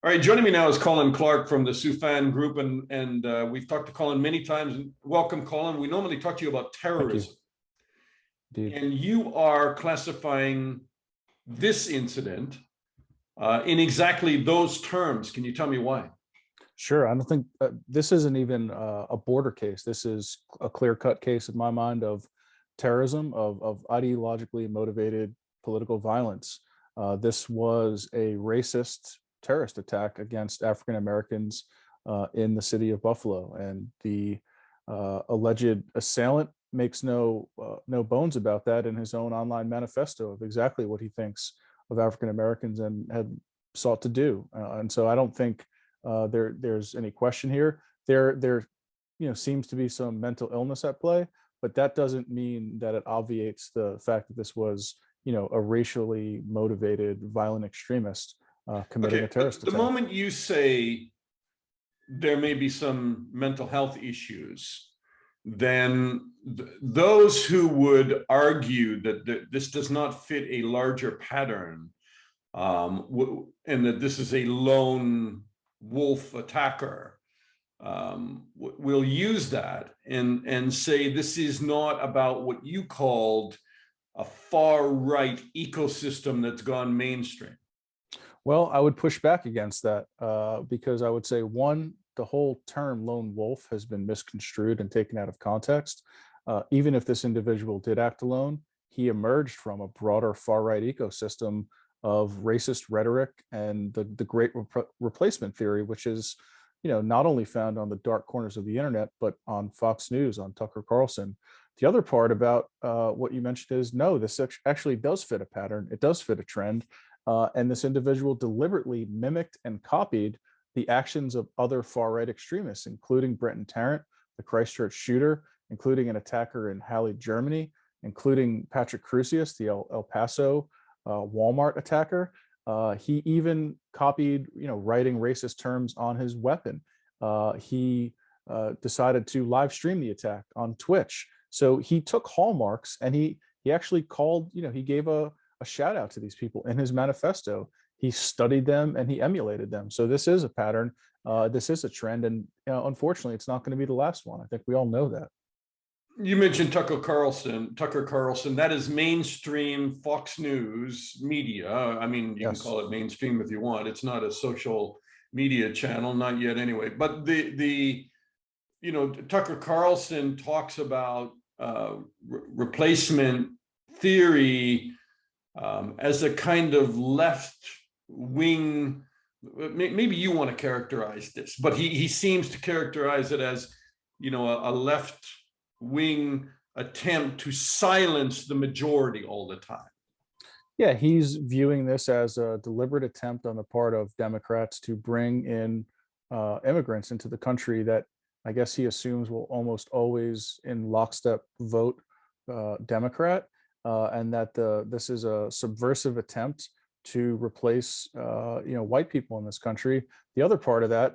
All right, joining me now is Colin Clarke from the Soufan Group, and we've talked to Colin many times. Welcome, Colin. We normally talk to you about Thank you. terrorism, Indeed. and you are classifying this incident in exactly those terms. Can you tell me why? Sure. I don't think this isn't even a border case. This is a clear-cut case in my mind of terrorism, of ideologically motivated political violence. This was a racist terrorist attack against African Americans in the city of Buffalo, and the alleged assailant makes no bones about that in his own online manifesto of exactly what he thinks of African Americans and had sought to do. And so I don't think there's any question here. There seems to be some mental illness at play, but that doesn't mean that it obviates the fact that this was a racially motivated violent extremist committing a terrorist the attack. moment you say there may be some mental health issues, then those who would argue that this does not fit a larger pattern, and that this is a lone wolf attacker, will use that and say this is not about what you called a far-right ecosystem that's gone mainstream. Well, I would push back against that because I would say, one, the whole term lone wolf has been misconstrued and taken out of context. Even if this individual did act alone, he emerged from a broader far-right ecosystem of racist rhetoric and the great replacement theory, which is not only found on the dark corners of the internet, but on Fox News, on Tucker Carlson. The other part about what you mentioned is, no, this actually does fit a pattern. It does fit a trend. And this individual deliberately mimicked and copied the actions of other far-right extremists, including Brenton Tarrant, the Christchurch shooter, including an attacker in Halle, Germany, including Patrick Crusius, the El Paso Walmart attacker. He even copied, writing racist terms on his weapon. He decided to live stream the attack on Twitch. So he took hallmarks and he actually called, he gave a shout out to these people in his manifesto. He studied them and he emulated them. So this is a pattern. This is a trend. And unfortunately, it's not going to be the last one. I think we all know that. You mentioned Tucker Carlson. That is mainstream Fox News media. I mean, you can call it mainstream if you want. It's not a social media channel, not yet anyway. But Tucker Carlson talks about replacement theory as a kind of left wing. Maybe you want to characterize this, but he seems to characterize it as a left wing attempt to silence the majority all the time. Yeah, he's viewing this as a deliberate attempt on the part of Democrats to bring in immigrants into the country that I guess he assumes will almost always in lockstep vote Democrat, and that this is a subversive attempt to replace white people in this country. The other part of that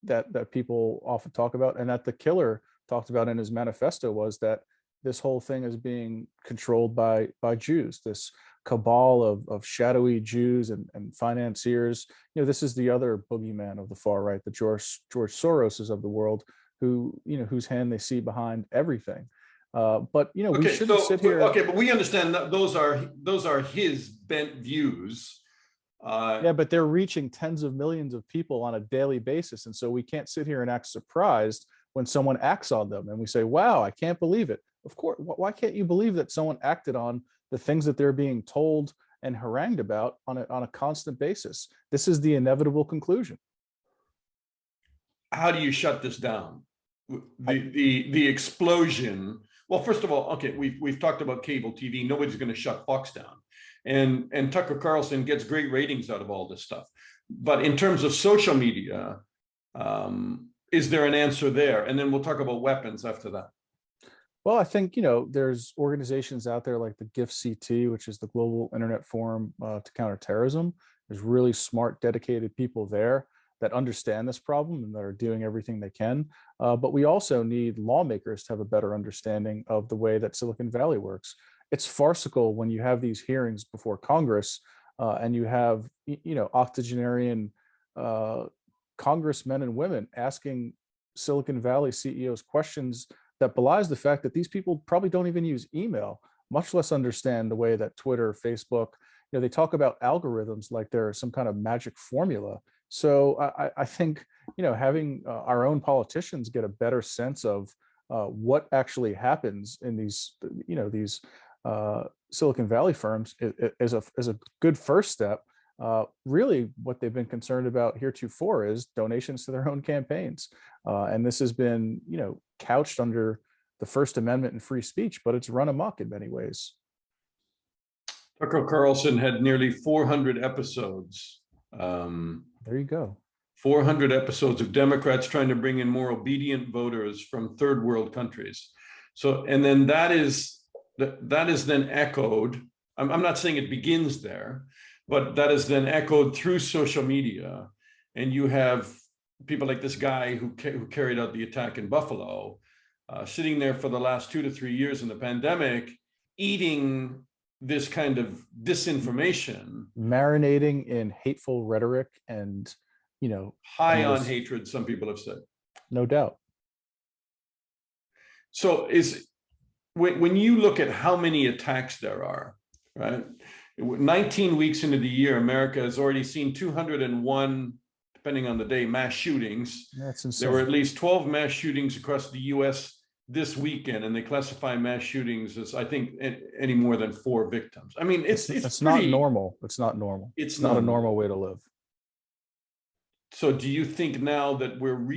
that people often talk about, and that the killer talked about in his manifesto, was that this whole thing is being controlled by Jews, this cabal of shadowy Jews and financiers. This is the other boogeyman of the far right, the George Soroses of the world, whose hand they see behind everything. But we shouldn't sit here. Okay, but we understand that those are his bent views. Yeah, but they're reaching tens of millions of people on a daily basis, and so we can't sit here and act surprised when someone acts on them, and we say, "Wow, I can't believe it." Of course, why can't you believe that someone acted on the things that they're being told and harangued about on a constant basis? This is the inevitable conclusion. How do you shut this down? The explosion. Well, first of all, okay, we've talked about cable TV. Nobody's going to shut Fox down, and Tucker Carlson gets great ratings out of all this stuff. But in terms of social media, is there an answer there? And then we'll talk about weapons after that. Well, I think, there's organizations out there like the GIFCT, which is the Global Internet Forum to Counter Terrorism. There's really smart, dedicated people there that understand this problem and that are doing everything they can. But we also need lawmakers to have a better understanding of the way that Silicon Valley works. It's farcical when you have these hearings before Congress and you have, octogenarian congressmen and women asking Silicon Valley CEOs questions that belies the fact that these people probably don't even use email, much less understand the way that Twitter, Facebook, they talk about algorithms like they're some kind of magic formula. So I think, having our own politicians get a better sense of what actually happens in these, these Silicon Valley firms is a good first step. Really, what they've been concerned about heretofore is donations to their own campaigns, and this has been, couched under the First Amendment and free speech, but it's run amok in many ways. Tucker Carlson had nearly 400 episodes. There you go. 400 episodes of Democrats trying to bring in more obedient voters from third world countries. So, and then that is then echoed. I'm not saying it begins there, but that is then echoed through social media. And you have people like this guy who carried out the attack in Buffalo, sitting there for the last 2 to 3 years in the pandemic, eating this kind of disinformation, marinating in hateful rhetoric and, high on hatred, some people have said. No doubt. So when you look at how many attacks there are, right? 19 weeks into the year, America has already seen 201, depending on the day, mass shootings. That's insane. There were at least 12 mass shootings across the US this weekend, and they classify mass shootings as, I think, any more than 4 victims. I mean, it's not normal. It's not normal. It's not a normal way to live. So do you think now that we're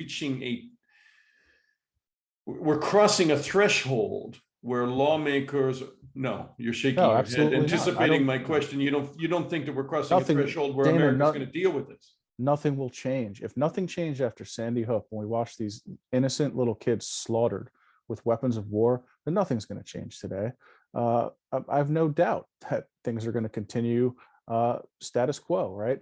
crossing a threshold where lawmakers, no, you're shaking your head, anticipating my question. You don't think that we're crossing a threshold where America's going to deal with this? Nothing will change. If nothing changed after Sandy Hook, when we watched these innocent little kids slaughtered with weapons of war, then nothing's going to change today. I have no doubt that things are going to continue status quo, right?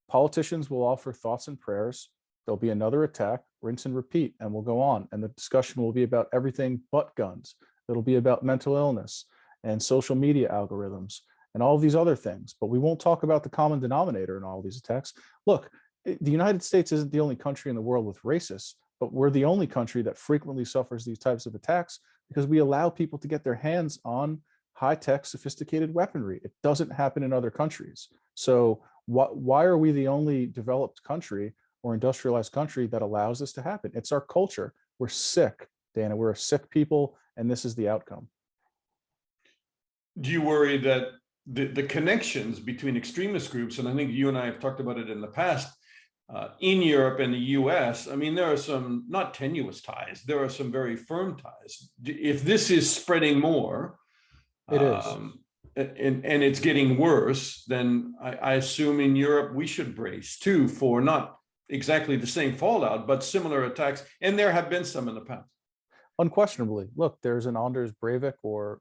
Politicians will offer thoughts and prayers. There'll be another attack, rinse and repeat, and we'll go on. And the discussion will be about everything but guns. It'll be about mental illness and social media algorithms and all of these other things. But we won't talk about the common denominator in all these attacks. Look, the United States isn't the only country in the world with racists, but we're the only country that frequently suffers these types of attacks because we allow people to get their hands on high-tech, sophisticated weaponry. It doesn't happen in other countries. So why are we the only developed country or industrialized country that allows this to happen? It's our culture. We're sick, Dana. We're a sick people, and this is the outcome. Do you worry that the connections between extremist groups, and I think you and I have talked about it in the past, in Europe and the US, I mean, there are some not tenuous ties, there are some very firm ties. If this is spreading more, it is. And it's getting worse, then I assume in Europe we should brace too for not exactly the same fallout, but similar attacks. And there have been some in the past. Unquestionably. Look, there's an Anders Breivik or,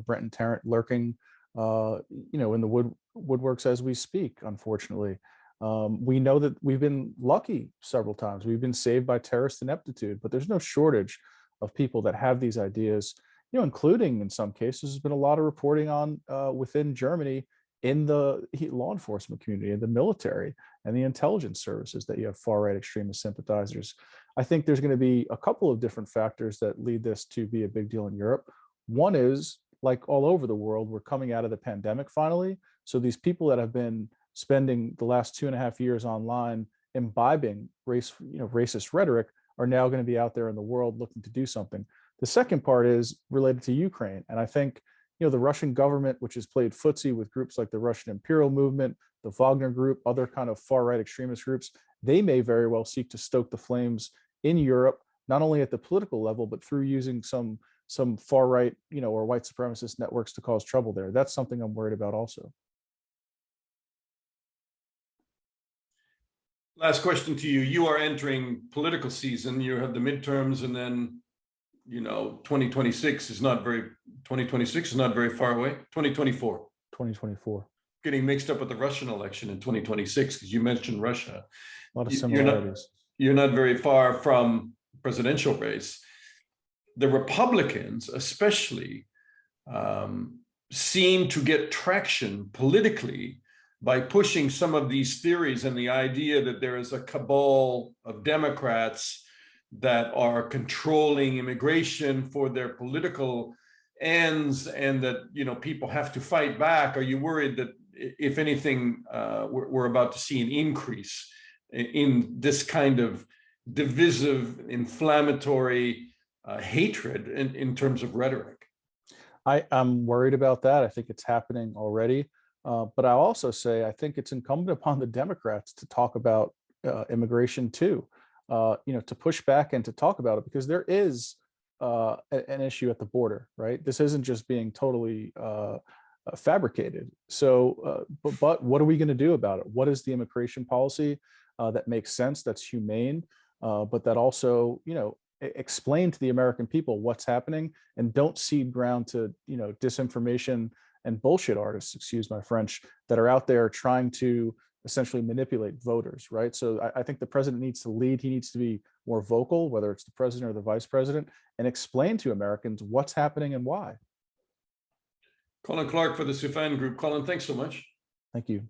Brenton Tarrant lurking, in the woodworks as we speak, unfortunately. We know that we've been lucky several times. We've been saved by terrorist ineptitude, but there's no shortage of people that have these ideas, including in some cases, there's been a lot of reporting on within Germany in the law enforcement community, in the military and the intelligence services, that you have far-right extremist sympathizers. I think there's going to be a couple of different factors that lead this to be a big deal in Europe. One is, like all over the world, we're coming out of the pandemic finally. So these people that have been spending the last 2.5 years online imbibing racist rhetoric are now going to be out there in the world looking to do something. The second part is related to Ukraine. And I think, the Russian government, which has played footsie with groups like the Russian Imperial Movement, the Wagner Group, other kind of far-right extremist groups, they may very well seek to stoke the flames in Europe, not only at the political level, but through using some far-right, or white supremacist networks to cause trouble there. That's something I'm worried about also. Last question to you. You are entering political season. You have the midterms, and then 2026 is not very far away. 2024. Getting mixed up with the Russian election in 2026 because you mentioned Russia. A lot of similarities. You're not very far from presidential race. The Republicans, especially, seem to get traction politically by pushing some of these theories and the idea that there is a cabal of Democrats that are controlling immigration for their political ends, and that, you know, people have to fight back? Are you worried that, if anything, we're about to see an increase in this kind of divisive, inflammatory hatred in terms of rhetoric? I'm worried about that. I think it's happening already. But I'll also say I think it's incumbent upon the Democrats to talk about immigration too, to push back and to talk about it, because there is an issue at the border, right? This isn't just being totally fabricated. So, but what are we going to do about it? What is the immigration policy that makes sense, that's humane, but that also, explain to the American people what's happening, and don't cede ground to, disinformation and bullshit artists, excuse my French, that are out there trying to essentially manipulate voters, right? So I think the president needs to lead. He needs to be more vocal, whether it's the president or the vice president, and explain to Americans what's happening and why. Colin Clarke for the Soufan Group. Colin, thanks so much. Thank you.